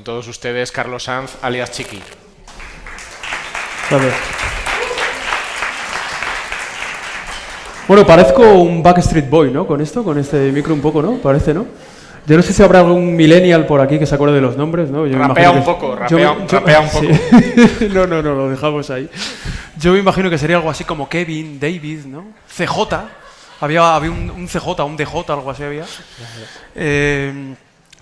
todos ustedes, Carlos Sanz, alias Chiqui. Gracias. Bueno, parezco un Backstreet Boy, ¿no? Con esto, con este micro un poco, ¿no? Parece, ¿no? Yo no sé si habrá algún millennial por aquí que se acuerde de los nombres, ¿no? Rapea un poco. Sí. No, lo dejamos ahí. Yo me imagino que sería algo así como Kevin, David, ¿no? CJ. Había un CJ, un DJ, algo así había.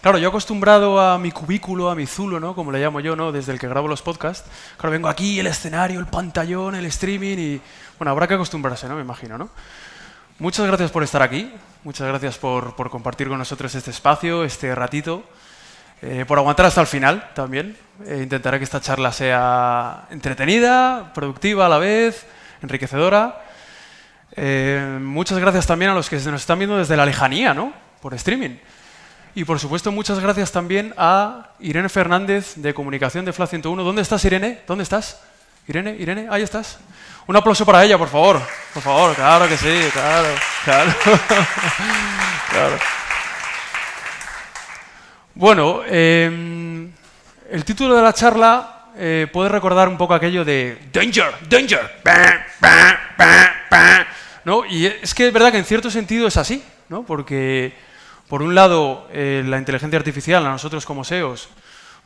Claro, yo acostumbrado a mi cubículo, a mi zulo, ¿no? Como le llamo yo, ¿no? Desde el que grabo los podcasts. Claro, vengo aquí, el escenario, el pantallón, el streaming y... Bueno, habrá que acostumbrarse, ¿no? Me imagino, ¿no? Muchas gracias por estar aquí. Muchas gracias por compartir con nosotros este espacio, este ratito. Por aguantar hasta el final también. Intentaré que esta charla sea entretenida, productiva a la vez, enriquecedora. Muchas gracias también a los que nos están viendo desde la lejanía, ¿no? Por streaming. Y por supuesto, muchas gracias también a Irene Fernández de Comunicación de FLA 101. ¿Dónde estás, Irene? ¿Dónde estás? Irene, ahí estás. Un aplauso para ella, por favor. Por favor, claro que sí, claro. Claro. Bueno, el título de la charla puede recordar un poco aquello de Danger, ¿no? Y es que es verdad que en cierto sentido es así, ¿no? Porque, por un lado, la inteligencia artificial a nosotros como SEOs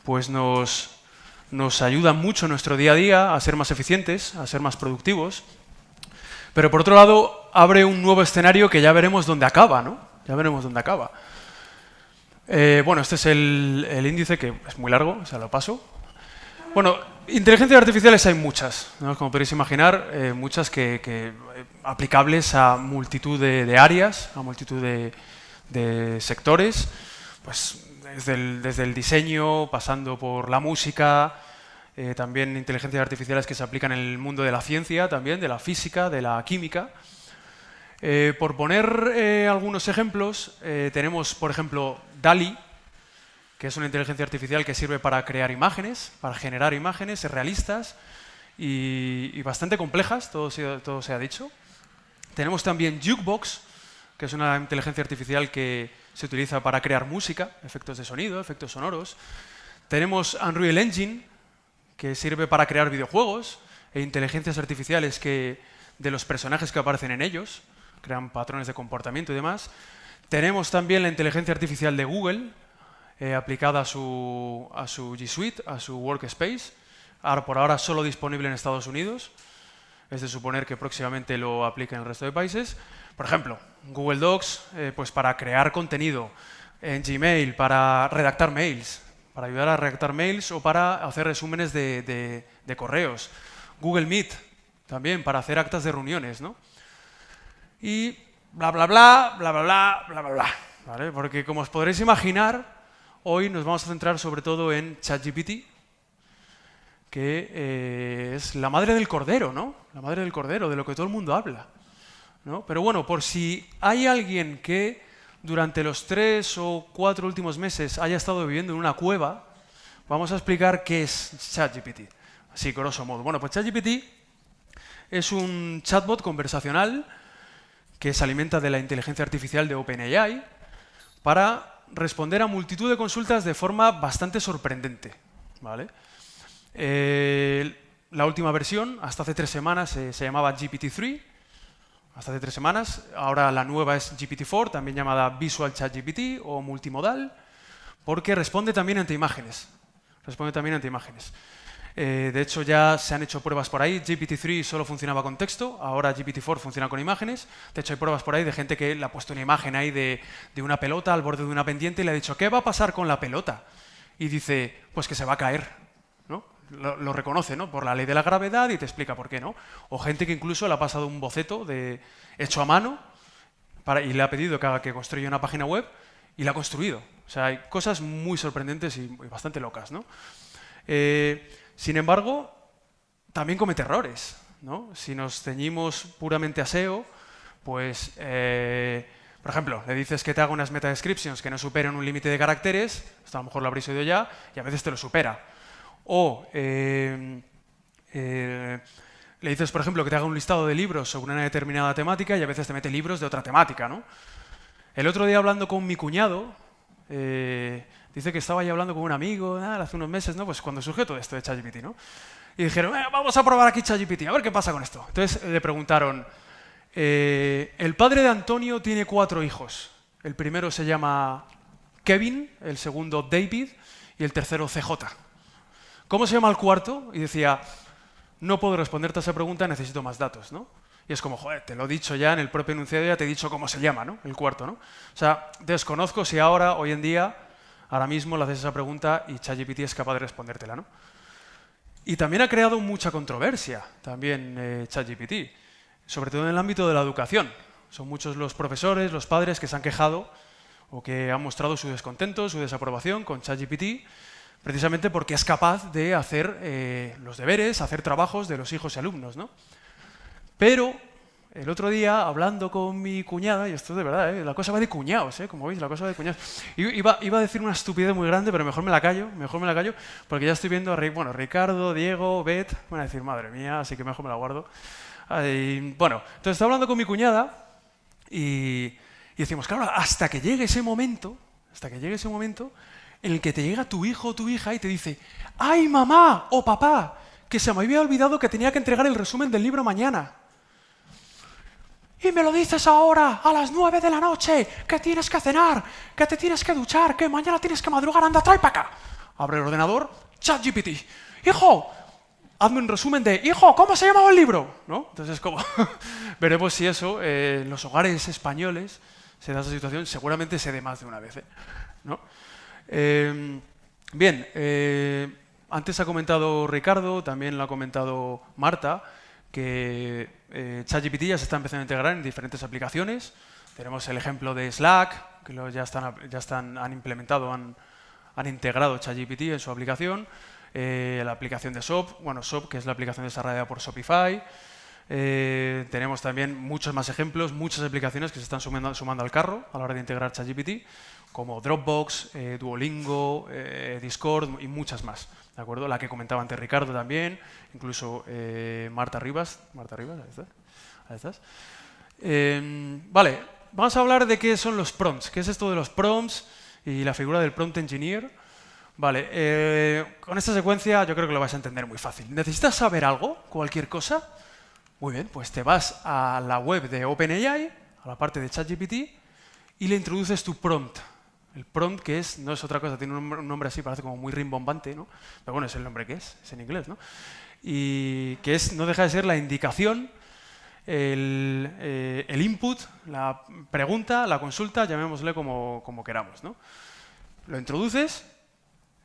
pues nos ayuda mucho en nuestro día a día a ser más eficientes, a ser más productivos. Pero por otro lado, abre un nuevo escenario que ya veremos dónde acaba, ¿no? Ya veremos dónde acaba. Bueno, este es el índice, que es muy largo, o sea, lo paso. Bueno, inteligencias artificiales hay muchas, ¿no? Como podéis imaginar, muchas que aplicables a multitud de áreas, a multitud de sectores, pues desde el diseño, pasando por la música, también inteligencias artificiales que se aplican en el mundo de la ciencia, también de la física, de la química. Por poner algunos ejemplos, tenemos, por ejemplo, DALL-E, que es una inteligencia artificial que sirve para crear imágenes, para generar imágenes realistas y bastante complejas, todo se ha dicho. Tenemos también Jukebox, que es una inteligencia artificial que se utiliza para crear música, efectos de sonido, efectos sonoros. Tenemos Unreal Engine, que sirve para crear videojuegos e inteligencias artificiales de los personajes que aparecen en ellos, crean patrones de comportamiento y demás. Tenemos también la inteligencia artificial de Google, aplicada a su G Suite, a su Workspace, por ahora solo disponible en Estados Unidos. Es de suponer que próximamente lo aplique en el resto de países. Por ejemplo, Google Docs, pues para crear contenido, en Gmail para redactar mails, para ayudar a redactar mails o para hacer resúmenes de correos. Google Meet, también para hacer actas de reuniones, ¿no? Y bla, bla, bla, bla, bla, bla, bla, bla, bla, ¿vale? Porque como os podréis imaginar, hoy nos vamos a centrar sobre todo en ChatGPT, que es la madre del cordero, ¿no? La madre del cordero, de lo que todo el mundo habla, ¿no? Pero bueno, por si hay alguien que durante los 3 o 4 últimos meses haya estado viviendo en una cueva, vamos a explicar qué es ChatGPT, así grosso modo. Bueno, pues ChatGPT es un chatbot conversacional que se alimenta de la inteligencia artificial de OpenAI para responder a multitud de consultas de forma bastante sorprendente, ¿vale? La última versión, hasta hace 3 semanas, se llamaba GPT-3, hasta hace 3 semanas. Ahora la nueva es GPT-4, también llamada Visual ChatGPT o multimodal, porque responde también ante imágenes. De hecho, ya se han hecho pruebas por ahí. GPT-3 solo funcionaba con texto, ahora GPT-4 funciona con imágenes. De hecho, hay pruebas por ahí de gente que le ha puesto una imagen ahí de una pelota al borde de una pendiente y le ha dicho, ¿qué va a pasar con la pelota? Y dice, pues que se va a caer, ¿no? Lo reconoce, ¿no? Por la ley de la gravedad y te explica por qué, ¿no? O gente que incluso le ha pasado un boceto hecho a mano y le ha pedido que construya una página web y la ha construido. O sea, hay cosas muy sorprendentes y bastante locas, ¿no? Sin embargo, también comete errores, ¿no? Si nos ceñimos puramente a SEO, pues, por ejemplo, le dices que te haga unas meta descriptions que no superen un límite de caracteres, esto a lo mejor lo habréis oído ya, y a veces te lo supera. O le dices, por ejemplo, que te haga un listado de libros sobre una determinada temática y a veces te mete libros de otra temática, ¿no? El otro día, hablando con mi cuñado, Dice que estaba ahí hablando con un amigo hace unos meses, ¿no? Pues cuando surgió todo esto de ChatGPT, ¿no? Y dijeron, vamos a probar aquí ChatGPT, a ver qué pasa con esto. Entonces le preguntaron, el padre de Antonio tiene 4 hijos. El primero se llama Kevin, el segundo David y el tercero CJ. ¿Cómo se llama el cuarto? Y decía, no puedo responderte a esa pregunta, necesito más datos, ¿no? Y es como, joder, te lo he dicho ya en el propio enunciado, ya te he dicho cómo se llama, ¿no? El cuarto, ¿no? O sea, desconozco si hoy en día, ahora mismo le haces esa pregunta y ChatGPT es capaz de respondértela, ¿no? Y también ha creado mucha controversia, también ChatGPT, sobre todo en el ámbito de la educación. Son muchos los profesores, los padres que se han quejado o que han mostrado su descontento, su desaprobación con ChatGPT, precisamente porque es capaz de hacer los deberes, hacer trabajos de los hijos y alumnos, ¿no? Pero el otro día, hablando con mi cuñada, y esto de verdad, la cosa va de cuñados, como veis, la cosa va de cuñados. Iba a decir una estupidez muy grande, pero mejor me la callo, porque ya estoy viendo a Ricardo, Diego, Beth, van a decir, madre mía, así que mejor me la guardo. Bueno, entonces estaba hablando con mi cuñada y decimos, claro, hasta que llegue ese momento en el que te llega tu hijo o tu hija y te dice, ¡ay, mamá o papá! Que se me había olvidado que tenía que entregar el resumen del libro mañana. Y me lo dices ahora, a las 9 de la noche, que tienes que cenar, que te tienes que duchar, que mañana tienes que madrugar, anda, trae para acá. Abre el ordenador, ChatGPT. Hijo, hazme un resumen de, hijo, ¿cómo se llamaba el libro? ¿No? Entonces, como veremos si eso, en los hogares españoles, se da esa situación, seguramente se dé más de una vez, ¿no? Bien, antes ha comentado Ricardo, también lo ha comentado Marta, que ChatGPT ya se está empezando a integrar en diferentes aplicaciones. Tenemos el ejemplo de Slack, que han implementado, han integrado ChatGPT en su aplicación. La aplicación de SOAP, SOAP, que es la aplicación desarrollada por Shopify. Tenemos también muchos más ejemplos, muchas aplicaciones que se están sumando al carro a la hora de integrar ChatGPT, como Dropbox, Duolingo, Discord y muchas más. ¿De acuerdo? La que comentaba antes Ricardo también, incluso Marta Rivas, ahí estás. Vale, vamos a hablar de qué son los prompts, qué es esto de los prompts y la figura del prompt engineer. Vale, con esta secuencia yo creo que lo vais a entender muy fácil. ¿Necesitas saber algo? ¿Cualquier cosa? Muy bien, pues te vas a la web de OpenAI, a la parte de ChatGPT, y le introduces tu prompt. El prompt, que no es otra cosa, tiene un nombre así, parece como muy rimbombante, ¿no? Pero bueno, es el nombre que es en inglés, ¿no? Y que no deja de ser la indicación, el input, la pregunta, la consulta, llamémosle como queramos, ¿no? Lo introduces,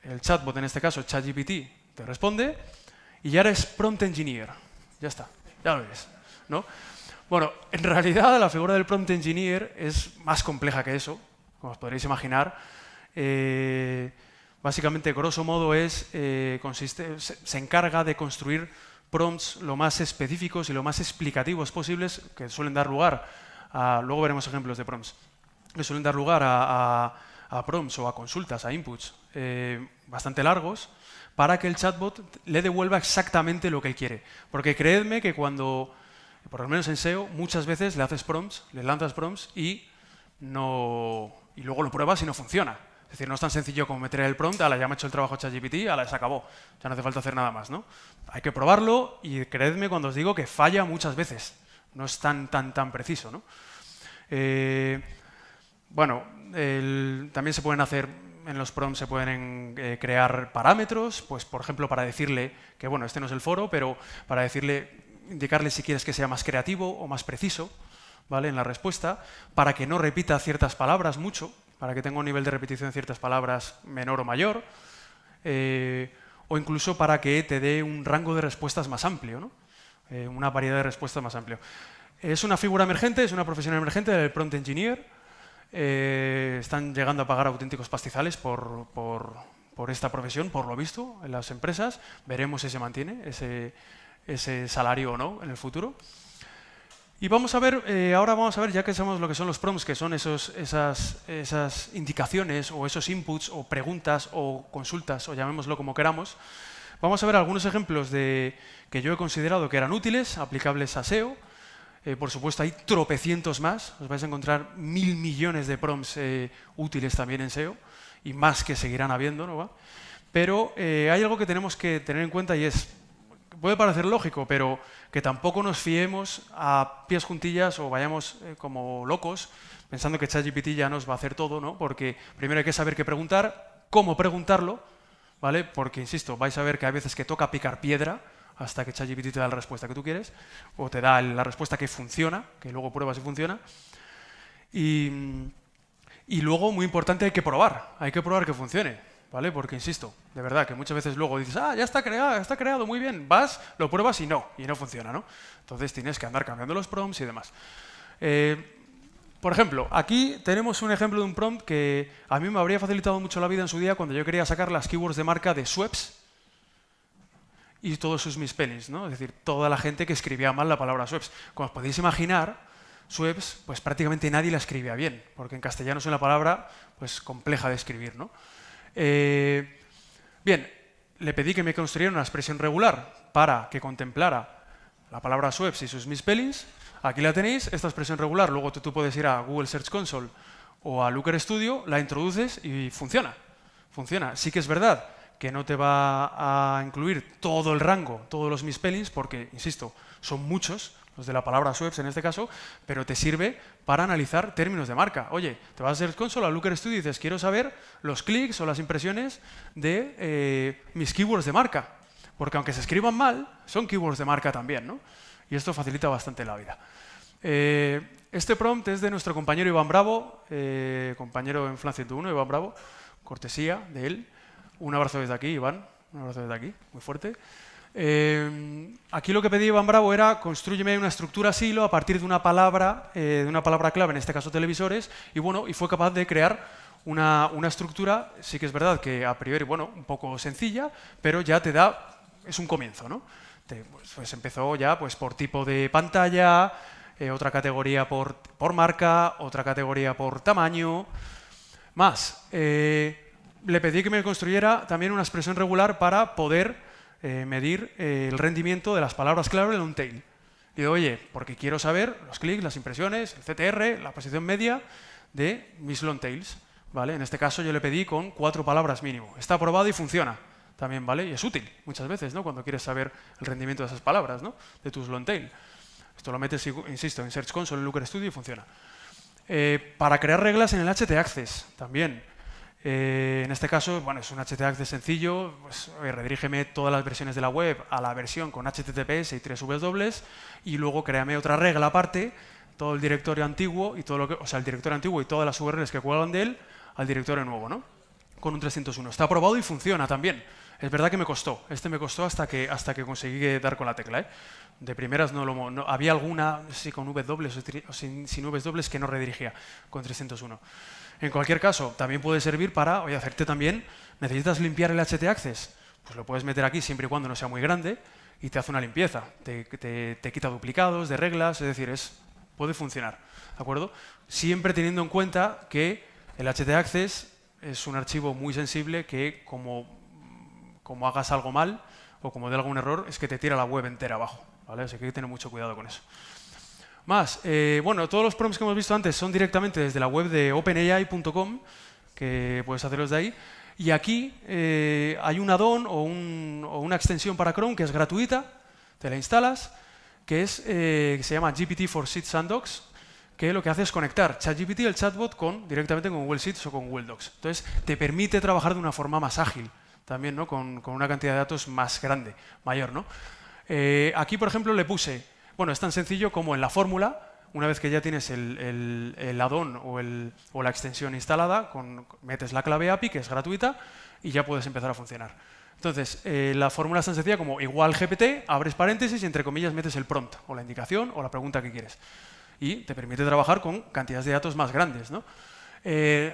el chatbot, en este caso ChatGPT, te responde, y ya eres prompt engineer. Ya está, ya lo ves, ¿no? Bueno, en realidad la figura del prompt engineer es más compleja que eso, como os podréis imaginar. Básicamente, grosso modo, se encarga de construir prompts lo más específicos y lo más explicativos posibles, que suelen dar lugar luego veremos ejemplos de prompts, que suelen dar lugar a prompts o a consultas, a inputs bastante largos, para que el chatbot le devuelva exactamente lo que él quiere. Porque creedme que cuando, por lo menos en SEO, muchas veces le haces prompts, le lanzas prompts y luego lo pruebas y no funciona. Es decir, no es tan sencillo como meter el prompt, ya me ha hecho el trabajo ChatGPT, se acabó. Ya no hace falta hacer nada más, ¿no? Hay que probarlo y creedme cuando os digo que falla muchas veces. No es tan preciso, ¿no? También se pueden hacer, en los prompts se pueden crear parámetros, pues por ejemplo para decirle que, este no es el foro, pero para indicarle si quieres que sea más creativo o más preciso, ¿vale? En la respuesta, para que no repita ciertas palabras mucho, para que tenga un nivel de repetición de ciertas palabras menor o mayor, o incluso para que te dé un rango de respuestas más amplio, ¿no? Una variedad de respuestas más amplio. Es una figura emergente, es una profesión emergente del prompt engineer. Están llegando a pagar auténticos pastizales por esta profesión, por lo visto, en las empresas. Veremos si se mantiene ese salario o no en el futuro. Y ahora vamos a ver, ya que sabemos lo que son los prompts, que son esas indicaciones o esos inputs o preguntas o consultas, o llamémoslo como queramos, vamos a ver algunos ejemplos que yo he considerado que eran útiles, aplicables a SEO. Por supuesto, hay tropecientos más, os vais a encontrar 1000 millones de prompts útiles también en SEO, y más que seguirán habiendo, ¿no? ¿Va? Pero hay algo que tenemos que tener en cuenta y es, puede parecer lógico, pero que tampoco nos fiemos a pies juntillas o vayamos como locos pensando que ChatGPT ya nos va a hacer todo, ¿no? Porque primero hay que saber qué preguntar, cómo preguntarlo, ¿vale? Porque, insisto, vais a ver que hay veces que toca picar piedra hasta que ChatGPT te da la respuesta que tú quieres o te da la respuesta que funciona, que luego pruebas si funciona. Y luego, muy importante, hay que probar que funcione. ¿Vale? Porque, insisto, de verdad, que muchas veces luego dices, ya está creado, muy bien, vas, lo pruebas y no funciona, ¿no? Entonces tienes que andar cambiando los prompts y demás. Por ejemplo, aquí tenemos un ejemplo de un prompt que a mí me habría facilitado mucho la vida en su día cuando yo quería sacar las keywords de marca de Schweppes y todos sus misspellings, ¿no? Es decir, toda la gente que escribía mal la palabra Schweppes. Como os podéis imaginar, Schweppes, pues prácticamente nadie la escribía bien, porque en castellano es una palabra pues compleja de escribir, ¿no? Bien, le pedí que me construyera una expresión regular para que contemplara la palabra Schweppes y sus misspellings. Aquí la tenéis, esta expresión regular. Luego tú puedes ir a Google Search Console o a Looker Studio, la introduces y funciona. Funciona. Sí que es verdad que no te va a incluir todo el rango, todos los misspellings, porque, insisto, son muchos, los de la palabra Schweppes en este caso, pero te sirve para analizar términos de marca. Oye, te vas a Search Console, a Looker Studio y dices, quiero saber los clics o las impresiones de mis keywords de marca, porque aunque se escriban mal, son keywords de marca también, ¿no? Y esto facilita bastante la vida. Este prompt es de nuestro compañero Iván Bravo, compañero en Flan 101, Iván Bravo, cortesía de él. Un abrazo desde aquí, Iván, un abrazo desde aquí, muy fuerte. Aquí lo que pedí Iván Bravo era construyeme una estructura silo a partir de una palabra clave, en este caso televisores, y bueno, y fue capaz de crear una estructura, sí que es verdad que a priori, bueno, un poco sencilla, pero ya te da, es un comienzo, ¿no? Pues empezó ya pues por tipo de pantalla, otra categoría por marca, otra categoría por tamaño, más. Le pedí que me construyera también una expresión regular para poder medir el rendimiento de las palabras clave en un tail. Y digo, oye, porque quiero saber los clics, las impresiones, el CTR, la posición media de mis long tails, ¿vale? En este caso yo le pedí con 4 palabras mínimo. Está aprobado y funciona también, ¿vale? Y es útil muchas veces, ¿no? Cuando quieres saber el rendimiento de esas palabras, ¿no? De tus long tail. Esto lo metes, insisto, en Search Console, en Looker Studio y funciona. Para crear reglas en el htaccess también. En este caso, bueno, es un htaccess sencillo, pues, redirígeme todas las versiones de la web a la versión con HTTPS y 3 W y luego créame otra regla aparte, todo el directorio antiguo y todo lo que, o sea, el directorio antiguo y todas las URLs que cuelgan de él al directorio nuevo, ¿no? Con un 301. Está aprobado y funciona también. Es verdad que me costó. Me costó hasta que conseguí dar con la tecla, ¿eh? De primeras no había alguna, sí, con W o sin W que no redirigía con 301. En cualquier caso, también puede servir para, oye, hacerte también, ¿necesitas limpiar el htaccess? Pues lo puedes meter aquí siempre y cuando no sea muy grande y te hace una limpieza. Te quita duplicados de reglas, es decir, puede funcionar, ¿de acuerdo? Siempre teniendo en cuenta que el htaccess es un archivo muy sensible que como hagas algo mal o como dé algún error, es que te tira la web entera abajo, ¿vale? Así que hay que tener mucho cuidado con eso. Más, bueno, todos los prompts que hemos visto antes son directamente desde la web de openai.com, que puedes hacerlos de ahí. Y aquí hay un add-on o una extensión para Chrome que es gratuita, te la instalas, que se llama GPT for Sheets Sandbox, que lo que hace es conectar ChatGPT, el chatbot, directamente con Google Sheets o con Google Docs. Entonces, te permite trabajar de una forma más ágil, también, ¿no? Con una cantidad de datos más grande, mayor, ¿no? Aquí, por ejemplo, le puse, bueno, es tan sencillo como en la fórmula, una vez que ya tienes el add-on o la extensión instalada, metes la clave API, que es gratuita, y ya puedes empezar a funcionar. Entonces, la fórmula es tan sencilla como igual GPT, abres paréntesis y entre comillas metes el prompt, o la indicación, o la pregunta que quieres. Y te permite trabajar con cantidades de datos más grandes, ¿no?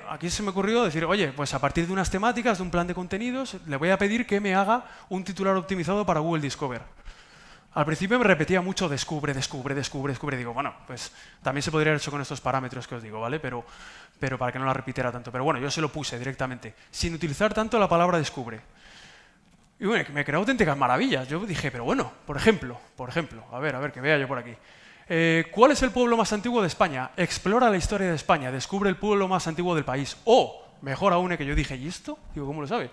Aquí se me ocurrió decir, oye, pues a partir de unas temáticas, de un plan de contenidos, le voy a pedir que me haga un titular optimizado para Google Discover. Al principio me repetía mucho descubre. Digo, bueno, pues también se podría haber hecho con estos parámetros que os digo, ¿vale? Pero para que no la repitiera tanto. Pero bueno, yo se lo puse directamente, sin utilizar tanto la palabra descubre. Y bueno, me creó auténticas maravillas. Yo dije, pero bueno, por ejemplo, a ver, que vea yo por aquí. ¿Cuál es el pueblo más antiguo de España? Explora la historia de España, descubre el pueblo más antiguo del país. O, mejor aún, que yo dije, ¿y esto? Digo, ¿cómo lo sabe?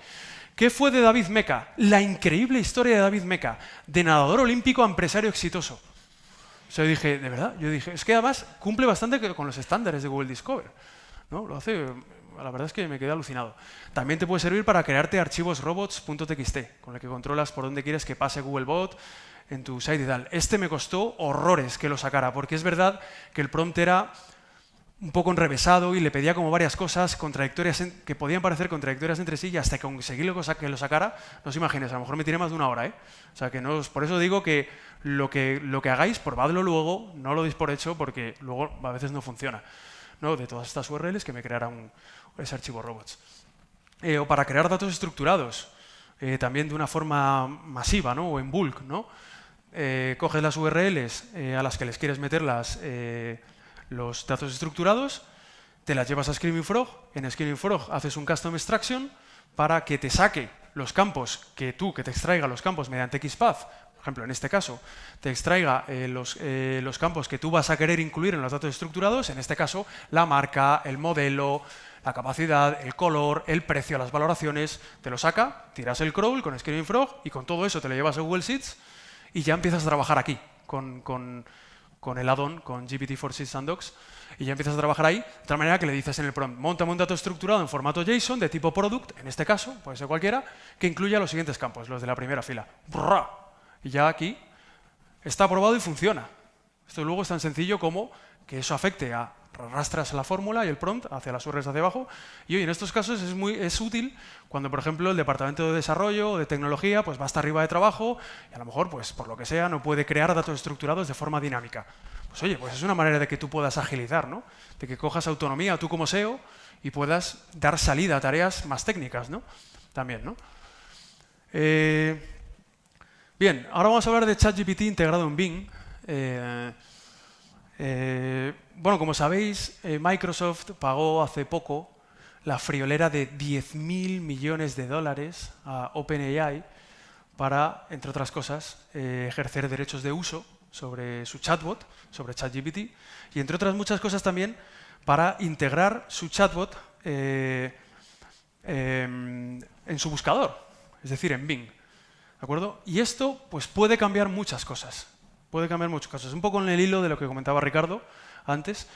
¿Qué fue de David Meca? La increíble historia de David Meca, de nadador olímpico a empresario exitoso. O sea, yo dije, ¿de verdad? Yo dije, es que además cumple bastante con los estándares de Google Discover, ¿no? Lo hace, la verdad es que me quedé alucinado. También te puede servir para crearte archivos robots.txt, con el que controlas por dónde quieres que pase Google Bot en tu site y tal. Este me costó horrores que lo sacara, porque es verdad que el prompt era un poco enrevesado y le pedía como varias cosas contradictorias que podían parecer contradictorias entre sí, y hasta que conseguí que lo sacara, no os imaginéis, a lo mejor me tiré más de una hora, ¿eh? O sea, que no por eso digo que lo que hagáis, probadlo luego, no lo deis por hecho, porque luego a veces no funciona, ¿no? De todas estas URLs que me creara ese archivo robots. O para crear datos estructurados, también de una forma masiva, ¿no? O en bulk, ¿no? Coges las URLs a las que les quieres meter los datos estructurados, te las llevas a Screaming Frog, en Screaming Frog haces un custom extraction para que te saque los campos que te extraiga los campos mediante XPath, por ejemplo, en este caso, te extraiga los campos que tú vas a querer incluir en los datos estructurados, en este caso, la marca, el modelo, la capacidad, el color, el precio, las valoraciones, te lo saca, tiras el crawl con Screaming Frog y con todo eso te lo llevas a Google Sheets y ya empiezas a trabajar aquí con el add-on, con GPT-4 Sandbox, y ya empiezas a trabajar ahí, de tal manera que le dices en el prompt, móntame un dato estructurado en formato JSON de tipo product, en este caso, puede ser cualquiera, que incluya los siguientes campos, los de la primera fila. ¡Brrr! Y ya aquí está aprobado y funciona. Esto luego es tan sencillo como que eso afecte a arrastras la fórmula y el prompt hacia las URLs hacia abajo. Y hoy en estos casos es útil cuando, por ejemplo, el departamento de desarrollo o de tecnología pues va hasta arriba de trabajo y a lo mejor, pues por lo que sea, no puede crear datos estructurados de forma dinámica. Pues oye, pues es una manera de que tú puedas agilizar, ¿no? De que cojas autonomía tú como SEO y puedas dar salida a tareas más técnicas, ¿no? También, ¿no? Bien, ahora vamos a hablar de ChatGPT integrado en Bing. Bueno, como sabéis, Microsoft pagó hace poco la friolera de $10.000 millones a OpenAI para, entre otras cosas, ejercer derechos de uso sobre su chatbot, sobre ChatGPT, y entre otras muchas cosas también para integrar su chatbot en su buscador, es decir, en Bing. ¿De acuerdo? Y esto pues, puede cambiar muchas cosas. Puede cambiar muchas cosas. Un poco en el hilo de lo que comentaba Ricardo antes.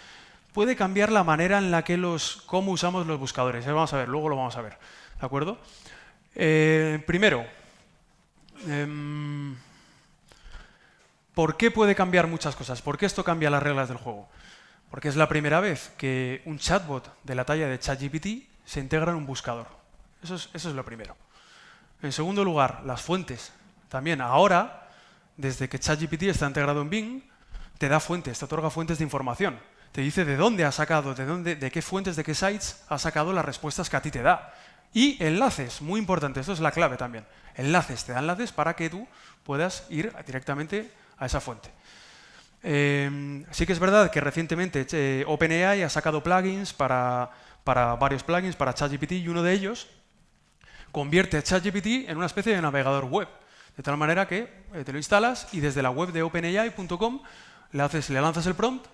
Puede cambiar la manera en la que cómo usamos los buscadores. Vamos a ver, luego lo vamos a ver. ¿De acuerdo? Primero, ¿por qué puede cambiar muchas cosas? ¿Por qué esto cambia las reglas del juego? Porque es la primera vez que un chatbot de la talla de ChatGPT se integra en un buscador. Eso es lo primero. En segundo lugar, las fuentes. También ahora, desde que ChatGPT está integrado en Bing, te da fuentes, te otorga fuentes de información. Te dice de dónde ha sacado, de qué fuentes, de qué sites ha sacado las respuestas que a ti te da. Y enlaces, muy importante, esto es la clave también. Enlaces, te da enlaces para que tú puedas ir directamente a esa fuente. Sí que es verdad que recientemente OpenAI ha sacado plugins para varios plugins para ChatGPT y uno de ellos convierte a ChatGPT en una especie de navegador web. De tal manera que te lo instalas y desde la web de openai.com le lanzas el prompt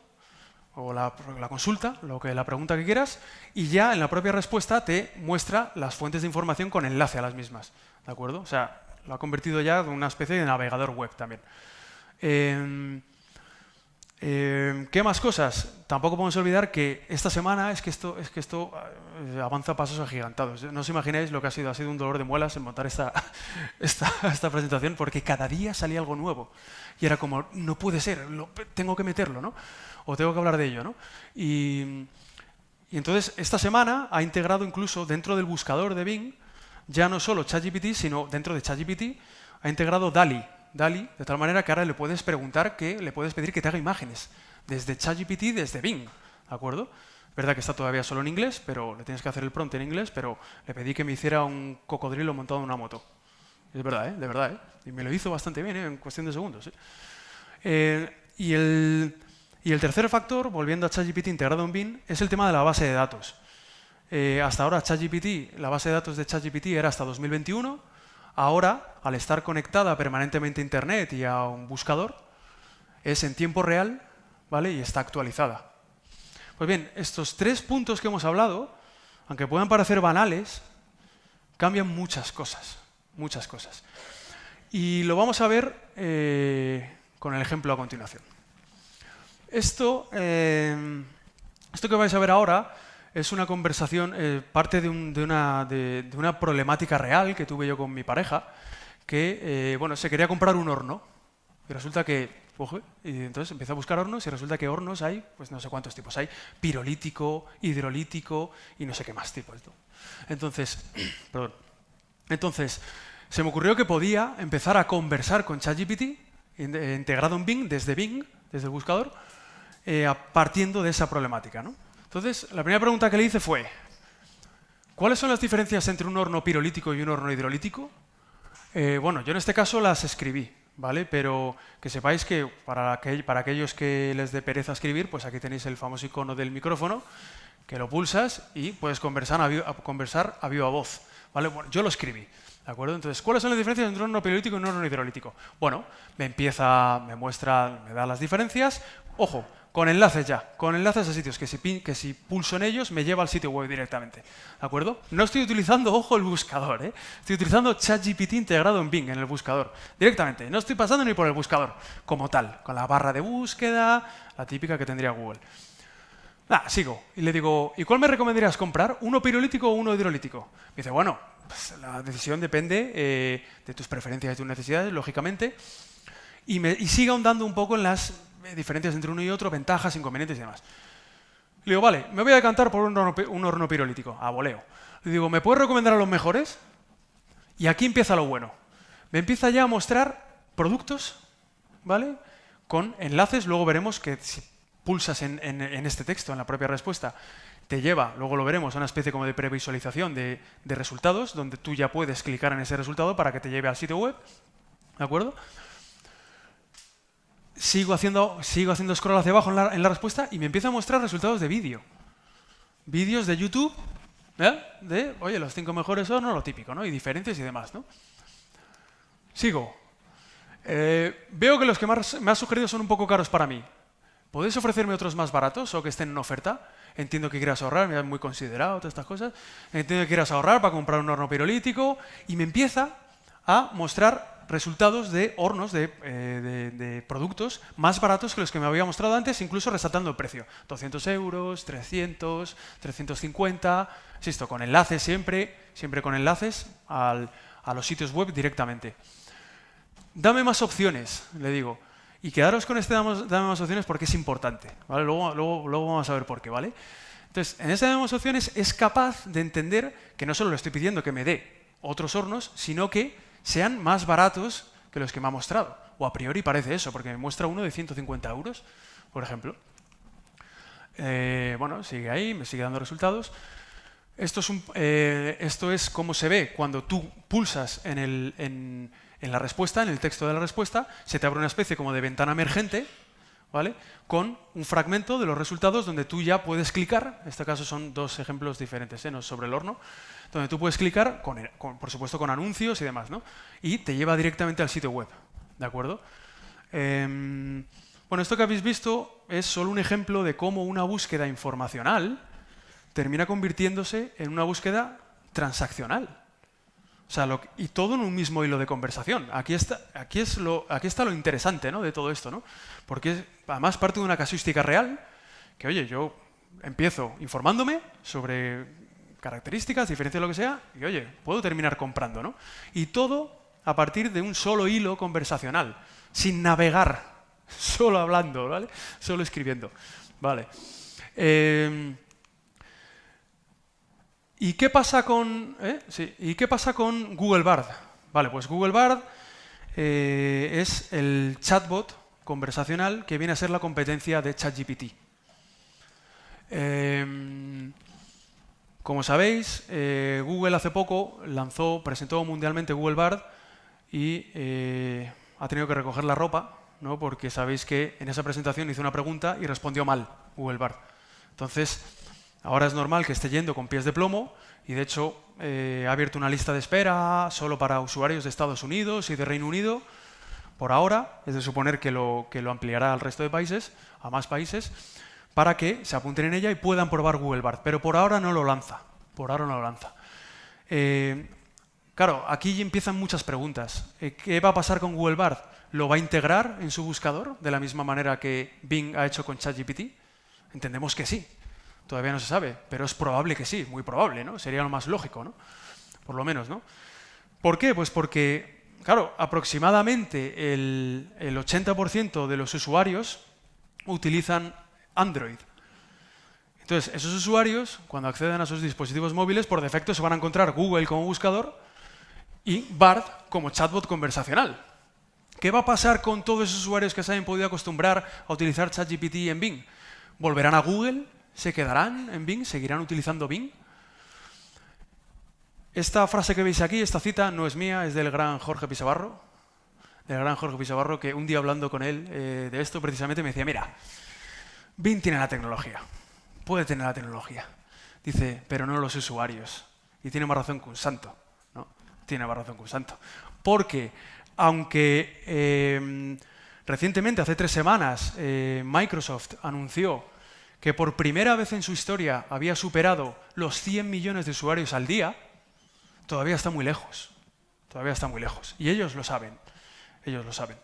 o la consulta, la pregunta que quieras, y ya en la propia respuesta te muestra las fuentes de información con enlace a las mismas. ¿De acuerdo? O sea, lo ha convertido ya en una especie de navegador web también. ¿Qué más cosas? Tampoco podemos olvidar que esta semana es que esto avanza a pasos agigantados. No os imagináis lo que ha sido un dolor de muelas en montar esta presentación, porque cada día salía algo nuevo. Y era como, no puede ser, tengo que meterlo, ¿no? O tengo que hablar de ello, ¿no? Y entonces, esta semana ha integrado incluso dentro del buscador de Bing, ya no solo ChatGPT, sino dentro de ChatGPT, ha integrado DALL-E, de tal manera que ahora le puedes pedir que te haga imágenes desde ChatGPT, desde Bing, ¿de acuerdo? Es verdad que está todavía solo en inglés, pero le tienes que hacer el prompt en inglés, pero le pedí que me hiciera un cocodrilo montado en una moto. Es verdad, de verdad, y me lo hizo bastante bien, en cuestión de segundos. Y el tercer factor, volviendo a ChatGPT integrado en Bing, es el tema de la base de datos. Hasta ahora ChatGPT, la base de datos de ChatGPT era hasta 2021. Ahora, al estar conectada permanentemente a Internet y a un buscador, es en tiempo real, ¿vale? Y está actualizada. Pues bien, estos tres puntos que hemos hablado, aunque puedan parecer banales, cambian muchas cosas, muchas cosas. Y lo vamos a ver con el ejemplo a continuación. Esto que vais a ver ahora es una conversación, parte de una problemática real que tuve yo con mi pareja, que bueno, se quería comprar un horno. Y resulta que, y entonces empecé a buscar hornos y resulta que hornos hay, pues no sé cuántos tipos hay, pirolítico, hidrolítico y no sé qué más tipos. Entonces, perdón. Entonces, se me ocurrió que podía empezar a conversar con ChatGPT, integrado en Bing, desde el buscador, partiendo de esa problemática, ¿no? Entonces, la primera pregunta que le hice fue, ¿cuáles son las diferencias entre un horno pirolítico y un horno hidrolítico? Bueno, yo en este caso las escribí, ¿vale? Pero que sepáis que para aquellos que les dé pereza escribir, pues aquí tenéis el famoso icono del micrófono, que lo pulsas y puedes conversar a viva voz, ¿vale? Bueno, yo lo escribí, ¿de acuerdo? Entonces, ¿cuáles son las diferencias entre un horno pirolítico y un horno hidrolítico? Bueno, me da las diferencias. Ojo, con enlaces a sitios que si pulso en ellos me lleva al sitio web directamente, ¿de acuerdo? No estoy utilizando, ojo, el buscador, ¿eh? Estoy utilizando ChatGPT integrado en Bing, en el buscador, directamente. No estoy pasando ni por el buscador, como tal, con la barra de búsqueda, la típica que tendría Google. Sigo, y le digo, ¿y cuál me recomendarías comprar? ¿Uno pirolítico o uno hidrolítico? Me dice, bueno, pues la decisión depende de tus preferencias y tus necesidades, lógicamente, y sigue ahondando un poco en las diferencias entre uno y otro, ventajas, inconvenientes y demás. Le digo, vale, me voy a decantar por un horno pirolítico, a voleo. Le digo, ¿me puedes recomendar a los mejores? Y aquí empieza lo bueno. Me empieza ya a mostrar productos, ¿vale? Con enlaces, luego veremos que si pulsas en este texto, en la propia respuesta, te lleva, luego lo veremos, a una especie como de previsualización de resultados, donde tú ya puedes clicar en ese resultado para que te lleve al sitio web, ¿de acuerdo? Sigo haciendo scroll hacia abajo en la respuesta y me empieza a mostrar resultados de vídeo. Vídeos de YouTube, oye, los 5 mejores hornos, lo típico, ¿no? Y diferencias y demás, ¿no? Sigo. Veo que los que más me has sugerido son un poco caros para mí. ¿Podéis ofrecerme otros más baratos o que estén en oferta? Entiendo que quieras ahorrar, me has muy considerado todas estas cosas. Entiendo que quieras ahorrar para comprar un horno pirolítico y me empieza a mostrar resultados de hornos, de productos más baratos que los que me había mostrado antes, incluso resaltando el precio. 200 euros, 300, 350, insisto, con enlaces siempre con enlaces a los sitios web directamente. Dame más opciones, le digo. Y quedaros con este dame más opciones porque es importante, ¿vale? Luego vamos a ver por qué, ¿vale? Entonces, en este dame más opciones es capaz de entender que no solo le estoy pidiendo que me dé otros hornos, sino que sean más baratos que los que me ha mostrado. O a priori parece eso, porque me muestra uno de 150 euros, por ejemplo. Bueno, sigue ahí, me sigue dando resultados. Esto es cómo se ve cuando tú pulsas en la respuesta, en el texto de la respuesta, se te abre una especie como de ventana emergente, ¿vale? Con un fragmento de los resultados donde tú ya puedes clicar, en este caso son dos ejemplos diferentes, no sobre el horno, donde tú puedes clicar, por supuesto con anuncios y demás, ¿no? Y te lleva directamente al sitio web, ¿de acuerdo? Bueno, esto que habéis visto es solo un ejemplo de cómo una búsqueda informacional termina convirtiéndose en una búsqueda transaccional. O sea, y todo en un mismo hilo de conversación. Aquí está lo interesante, ¿no? De todo esto, ¿no? Porque además parte de una casuística real que, oye, yo empiezo informándome sobre características, diferencias, lo que sea, y, oye, puedo terminar comprando, ¿no? Y todo a partir de un solo hilo conversacional, sin navegar, solo hablando, ¿vale? Solo escribiendo, ¿vale? ¿Y qué pasa con Google Bard? Vale, pues Google Bard es el chatbot conversacional que viene a ser la competencia de ChatGPT. Como sabéis, Google hace poco presentó mundialmente Google Bard y ha tenido que recoger la ropa, ¿no? Porque sabéis que en esa presentación hizo una pregunta y respondió mal Google Bard. Entonces, ahora es normal que esté yendo con pies de plomo y, de hecho, ha abierto una lista de espera solo para usuarios de Estados Unidos y de Reino Unido. Por ahora, es de suponer que lo ampliará al resto de países, a más países, para que se apunten en ella y puedan probar Google Bard. Pero por ahora no lo lanza, Por ahora no lo lanza. Claro, aquí empiezan muchas preguntas. ¿Qué va a pasar con Google Bard? ¿Lo va a integrar en su buscador de la misma manera que Bing ha hecho con ChatGPT? Entendemos que sí. Todavía no se sabe, pero es probable que sí, muy probable, ¿no? Sería lo más lógico, ¿no? Por lo menos, ¿no? ¿Por qué? Pues porque, claro, aproximadamente el 80% de los usuarios utilizan Android. Entonces, esos usuarios, cuando acceden a sus dispositivos móviles, por defecto se van a encontrar Google como buscador y Bard como chatbot conversacional. ¿Qué va a pasar con todos esos usuarios que se hayan podido acostumbrar a utilizar ChatGPT en Bing? ¿Volverán a Google? ¿Se quedarán en Bing? ¿Seguirán utilizando Bing? Esta frase que veis aquí, esta cita, no es mía, es del gran Jorge Pisabarro. Del gran Jorge Pisabarro, que un día hablando con él de esto precisamente me decía, mira, Bing tiene la tecnología, puede tener la tecnología. Dice, pero no los usuarios. Y tiene más razón que un santo, ¿no? Tiene más razón que un santo. Porque, aunque recientemente, hace 3 semanas, Microsoft anunció que por primera vez en su historia había superado los 100 millones de usuarios al día, todavía está muy lejos. Todavía está muy lejos. Y ellos lo saben. Ellos lo saben.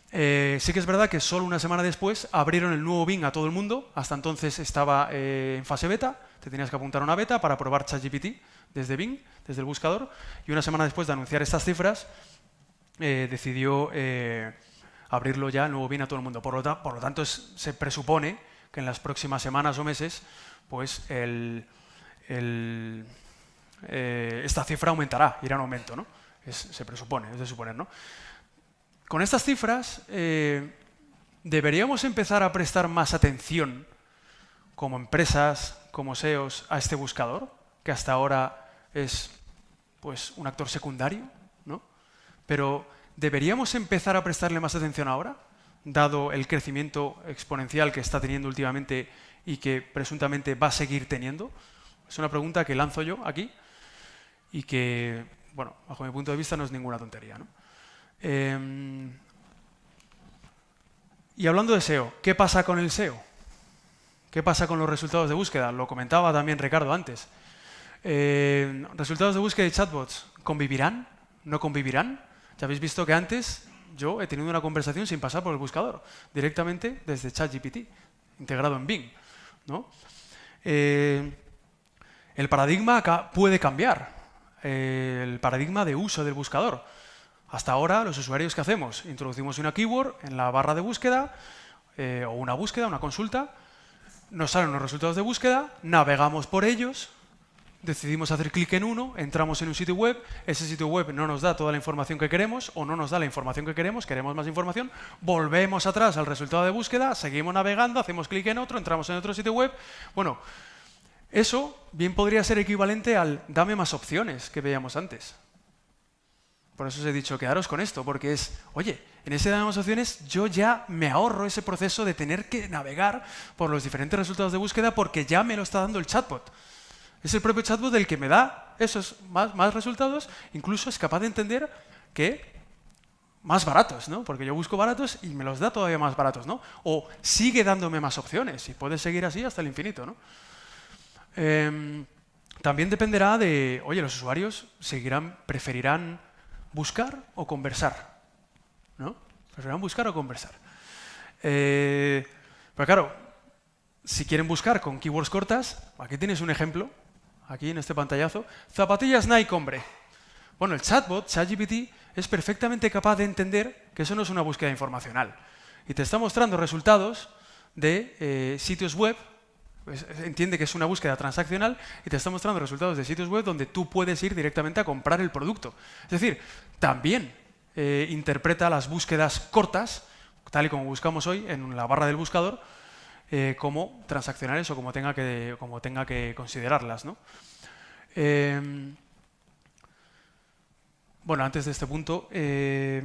Sí que es verdad que solo una semana después abrieron el nuevo Bing a todo el mundo. Hasta entonces estaba en fase beta. Te tenías que apuntar a una beta para probar ChatGPT desde Bing, desde el buscador. Y una semana después de anunciar estas cifras, decidió abrirlo ya el nuevo Bing a todo el mundo. Por lo tanto, se presupone que en las próximas semanas o meses, pues esta cifra aumentará, irá en aumento, ¿no? Se presupone, es de suponer, ¿no? Con estas cifras, deberíamos empezar a prestar más atención como empresas, como SEOs, a este buscador, que hasta ahora es pues, un actor secundario, ¿no? Pero ¿deberíamos empezar a prestarle más atención ahora, dado el crecimiento exponencial que está teniendo últimamente y que presuntamente va a seguir teniendo? Es una pregunta que lanzo yo aquí y que, bueno, bajo mi punto de vista no es ninguna tontería, ¿no? Y hablando de SEO, ¿qué pasa con el SEO? ¿Qué pasa con los resultados de búsqueda? Lo comentaba también Ricardo antes. Resultados de búsqueda y chatbots, ¿convivirán? ¿No convivirán? Ya habéis visto que antes yo he tenido una conversación sin pasar por el buscador, directamente desde ChatGPT, integrado en Bing, ¿no? El paradigma puede cambiar, el paradigma de uso del buscador. Hasta ahora, los usuarios, ¿qué hacemos? Introducimos una keyword en la barra de búsqueda, o una búsqueda, una consulta, nos salen los resultados de búsqueda, navegamos por ellos, decidimos hacer clic en uno, entramos en un sitio web, ese sitio web no nos da toda la información que queremos o no nos da la información que queremos más información, volvemos atrás al resultado de búsqueda, seguimos navegando, hacemos clic en otro, entramos en otro sitio web. Bueno, eso bien podría ser equivalente al dame más opciones que veíamos antes. Por eso os he dicho, quedaros con esto, porque es, oye, en ese dame más opciones yo ya me ahorro ese proceso de tener que navegar por los diferentes resultados de búsqueda porque ya me lo está dando el chatbot. Es el propio chatbot el que me da esos más resultados, incluso es capaz de entender que más baratos, ¿no? Porque yo busco baratos y me los da todavía más baratos, ¿no? O sigue dándome más opciones y puede seguir así hasta el infinito, ¿no? También dependerá de, oye, los usuarios preferirán buscar o conversar, ¿no? Preferirán buscar o conversar. Pero claro, si quieren buscar con keywords cortas, aquí tienes un ejemplo, aquí en este pantallazo, zapatillas Nike, hombre. Bueno, el chatbot, ChatGPT, es perfectamente capaz de entender que eso no es una búsqueda informacional. Y te está mostrando resultados de sitios web, pues, entiende que es una búsqueda transaccional, y te está mostrando resultados de sitios web donde tú puedes ir directamente a comprar el producto. Es decir, también interpreta las búsquedas cortas, tal y como buscamos hoy en la barra del buscador, como transaccionales o como tenga que considerarlas, ¿no? Bueno, antes de este punto, ¿qué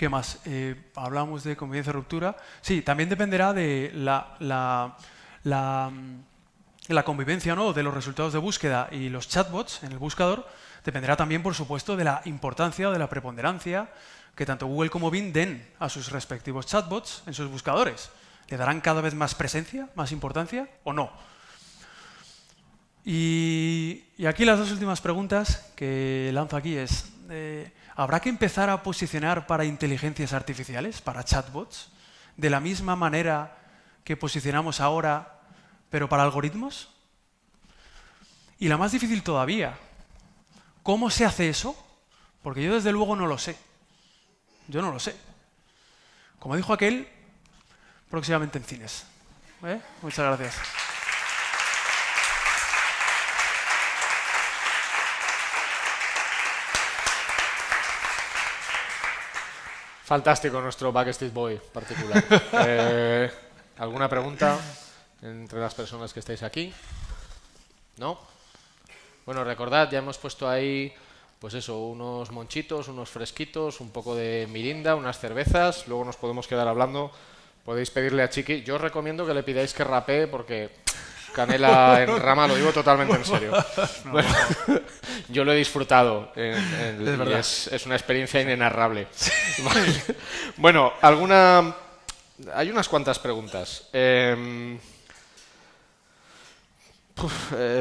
más? Hablamos de convivencia y ruptura. Sí, también dependerá de la convivencia, ¿no?, de los resultados de búsqueda y los chatbots en el buscador. Dependerá también, por supuesto, de la importancia o de la preponderancia que tanto Google como Bing den a sus respectivos chatbots en sus buscadores. ¿Le darán cada vez más presencia, más importancia o no? Y aquí las dos últimas preguntas que lanzo aquí es, ¿habrá que empezar a posicionar para inteligencias artificiales, para chatbots, de la misma manera que posicionamos ahora, pero para algoritmos? Y la más difícil todavía, ¿cómo se hace eso? Porque yo desde luego no lo sé. Yo no lo sé. Como dijo aquel, próximamente en cines. Muchas gracias. Fantástico nuestro Backstreet Boy particular. ¿Alguna pregunta entre las personas que estáis aquí? ¿No? Bueno, recordad, ya hemos puesto ahí, pues eso, unos monchitos, unos fresquitos, un poco de mirinda, unas cervezas, luego nos podemos quedar hablando. Podéis pedirle a Chiqui. Yo os recomiendo que le pidáis que rapee porque canela en rama, lo digo totalmente en serio. No. Bueno, yo lo he disfrutado y es una experiencia inenarrable. Bueno, hay unas cuantas preguntas.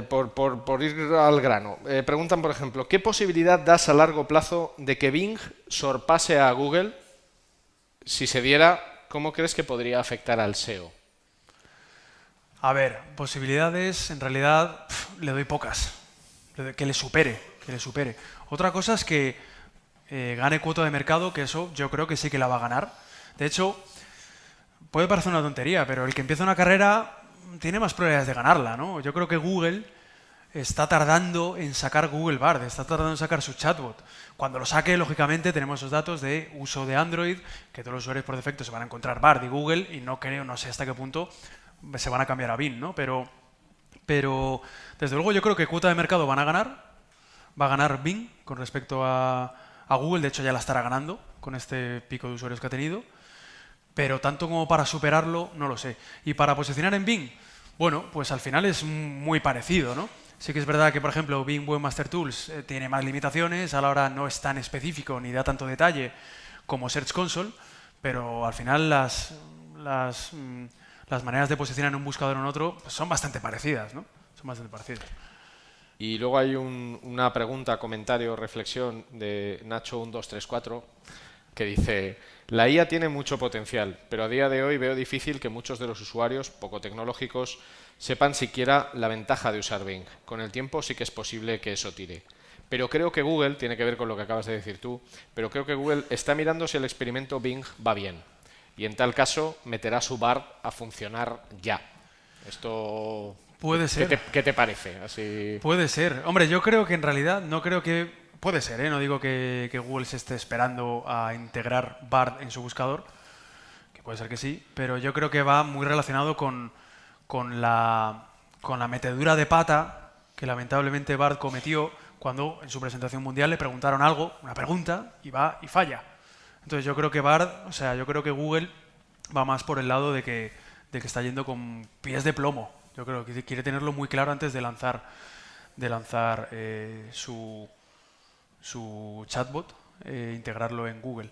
Por ir al grano. Preguntan, por ejemplo, ¿qué posibilidad das a largo plazo de que Bing sorpase a Google? Si se diera, ¿cómo crees que podría afectar al SEO? A ver, posibilidades, en realidad, le doy pocas. Que le supere, que le supere. Otra cosa es que gane cuota de mercado, que eso yo creo que sí que la va a ganar. De hecho, puede parecer una tontería, pero el que empieza una carrera tiene más probabilidades de ganarla, ¿no? Yo creo que Google está tardando en sacar Google Bard, está tardando en sacar su chatbot. Cuando lo saque, lógicamente, tenemos esos datos de uso de Android, que todos los usuarios por defecto se van a encontrar Bard y Google, y no sé hasta qué punto se van a cambiar a Bing, ¿no? Pero desde luego yo creo que cuota de mercado van a ganar, va a ganar Bing con respecto a Google, de hecho ya la estará ganando con este pico de usuarios que ha tenido, pero tanto como para superarlo, no lo sé. Y para posicionar en Bing, bueno, pues al final es muy parecido, ¿no? Sí que es verdad que, por ejemplo, Bing Webmaster Tools tiene más limitaciones, a la hora no es tan específico ni da tanto detalle como Search Console, pero al final las maneras de posicionar en un buscador o en otro pues son bastante parecidas, ¿no? Son bastante parecidas. Y luego hay una pregunta, comentario, reflexión de Nacho1234 que dice: la IA tiene mucho potencial, pero a día de hoy veo difícil que muchos de los usuarios poco tecnológicos sepan siquiera la ventaja de usar Bing. Con el tiempo sí que es posible que eso tire. Pero creo que Google, tiene que ver con lo que acabas de decir tú, pero creo que Google está mirando si el experimento Bing va bien. Y en tal caso meterá su Bard a funcionar ya. Esto... Puede ser. ¿Qué te parece? Así... Puede ser. Hombre, yo creo que en realidad no creo que... Puede ser, ¿eh? No digo que Google se esté esperando a integrar Bard en su buscador, que puede ser que sí, pero yo creo que va muy relacionado con la metedura de pata que lamentablemente Bard cometió cuando en su presentación mundial le preguntaron algo, una pregunta, y va y falla. Entonces yo creo que yo creo que Google va más por el lado de que está yendo con pies de plomo. Yo creo que quiere tenerlo muy claro antes de lanzar su chatbot, integrarlo en Google.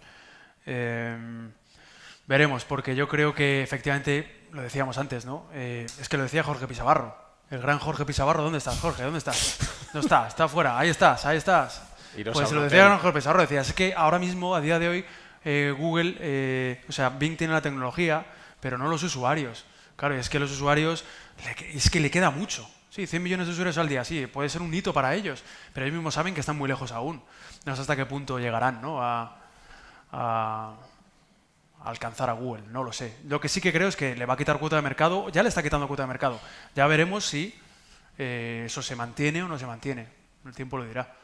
Veremos, porque yo creo que efectivamente, lo decíamos antes, ¿no? Es que lo decía Jorge Pisabarro, el gran Jorge Pisabarro. ¿Dónde estás, Jorge? ¿Dónde estás? No está afuera, ahí estás. Pues lo decía el gran Jorge Pisabarro, decía, es que ahora mismo, a día de hoy, Google, Bing tiene la tecnología, pero no los usuarios. Claro, y es que los usuarios, es que le queda mucho. Sí, 100 millones de usuarios al día, sí, puede ser un hito para ellos, pero ellos mismos saben que están muy lejos aún. No sé hasta qué punto llegarán, ¿no? a alcanzar a Google, no lo sé. Lo que sí que creo es que le va a quitar cuota de mercado, ya le está quitando cuota de mercado. Ya veremos si eso se mantiene o no se mantiene. El tiempo lo dirá.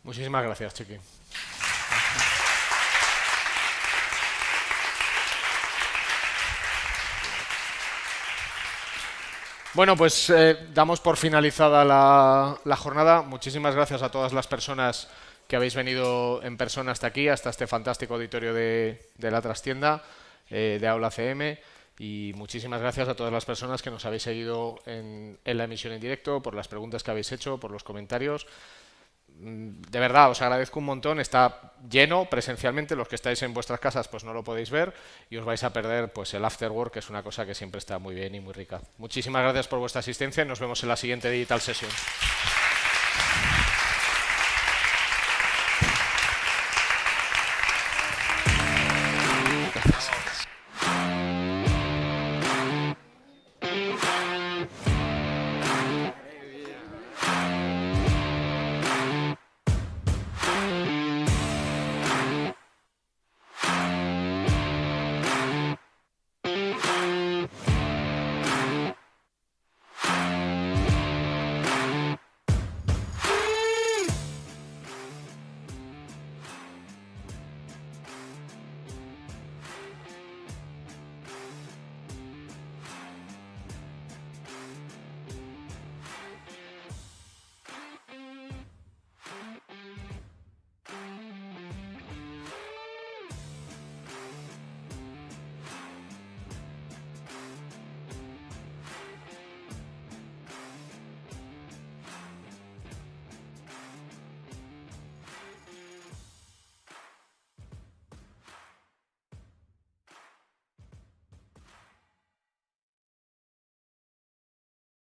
Muchísimas gracias, Chiqui. Bueno, pues damos por finalizada la jornada. Muchísimas gracias a todas las personas que habéis venido en persona hasta aquí, hasta este fantástico auditorio de la trastienda de Aula CM. Y muchísimas gracias a todas las personas que nos habéis seguido en la emisión en directo, por las preguntas que habéis hecho, por los comentarios. De verdad, os agradezco un montón. Está lleno presencialmente. Los que estáis en vuestras casas pues no lo podéis ver y os vais a perder pues el afterwork, que es una cosa que siempre está muy bien y muy rica. Muchísimas gracias por vuestra asistencia y nos vemos en la siguiente Digital Session.